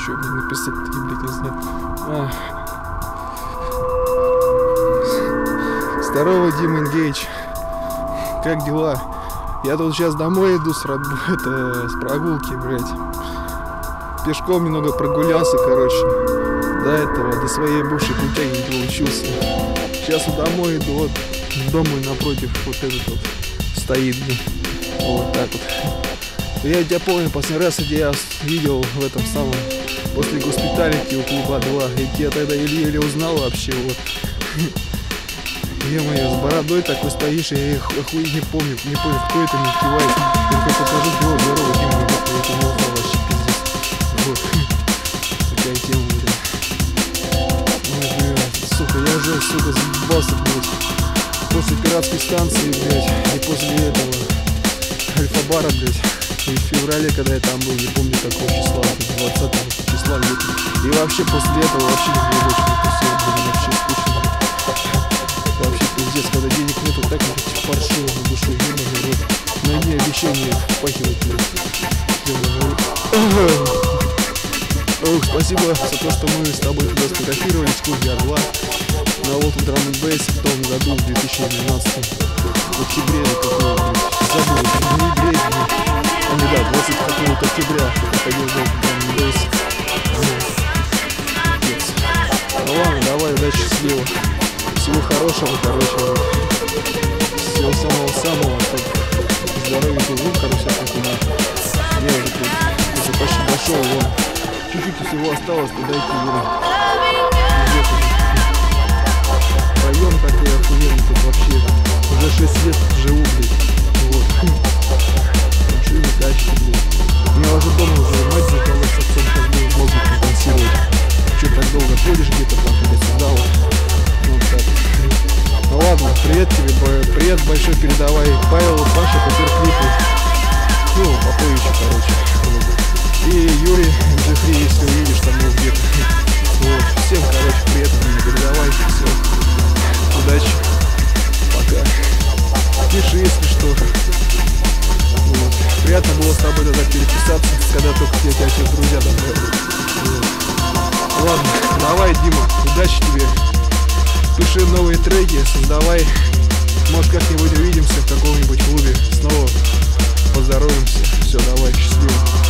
еще, блин, написать, блядь, не знаю. Здорово, Дима Ингейдж. Как дела? Я тут сейчас домой иду с прогулки, блядь. Пешком немного прогулялся, короче. До своей бывшей путяги не получился. Сейчас вот домой иду, вот дом мой напротив, вот этот вот стоит, блин. Вот так вот. Я тебя помню, последний раз я видел в этом самом, после госпиталити у клуба 2. Я тебя тогда еле-еле узнал вообще, вот. Е-мое, с бородой такой стоишь, я охуеть не помню, кто это мне кивает. Я такой покажу, здорово, Дима, я это не узнал вообще, пиздец. Вот. Такая тема, блядь. Ой, блядь, сука, я уже, сука, заебался, блядь. После пиратской станции, блядь, и после этого Альфа-бара, блядь. И в феврале, когда я там был, не помню какого числа, 20 числа где-то. И вообще после этого вообще не было больше не тусил, блин, вообще скучно. Вообще пиздец, когда денег нету, так паршиво на душу, ебаный рот. На одни обещания впахивать, блядь. Ох, спасибо за то, что мы с тобой туда сфотографировались, клуб Я-2 на World of Drum and Bass в том году, в 2012 в октябре или какого-то, забыл, ноябре, да, 20 какого-то октября проходил World of Drum and Bass. Ну ладно, давай, удачи, счастливо. Всего хорошего, короче. Всего самого-самого. Здоровья, физрук, короче, как у нас. Я уже почти дошел, вон. Чуть-чуть всего осталось, туда идти буду. Район такой охуенный тут вообще. Уже 6 лет живу, блядь. Вот. Машины тачки, блядь. Мне уже дома уже мать заказала с отцом, как бы мозг компенсировать. Че так долго ходишь где-то там, туда-сюда, вот. Вот так. Ну ладно, привет тебе, привет большой передавай Павел, Паша, Петерклипу. Ну, Поповичу, короче. И Юрий, Джефри, если увидишь там его где-то. Вот. Всем, короче, привет мне передавай. Все. Удачи. Пока. Пиши, если что. Вот. Приятно было с тобой тогда переписаться, когда только тебя все друзья добавили. Вот. Ладно, давай, Дима, удачи тебе. Пиши новые треки, создавай. Может, как-нибудь увидимся в каком-нибудь клубе. Снова поздороваемся. Все, давай, счастливо.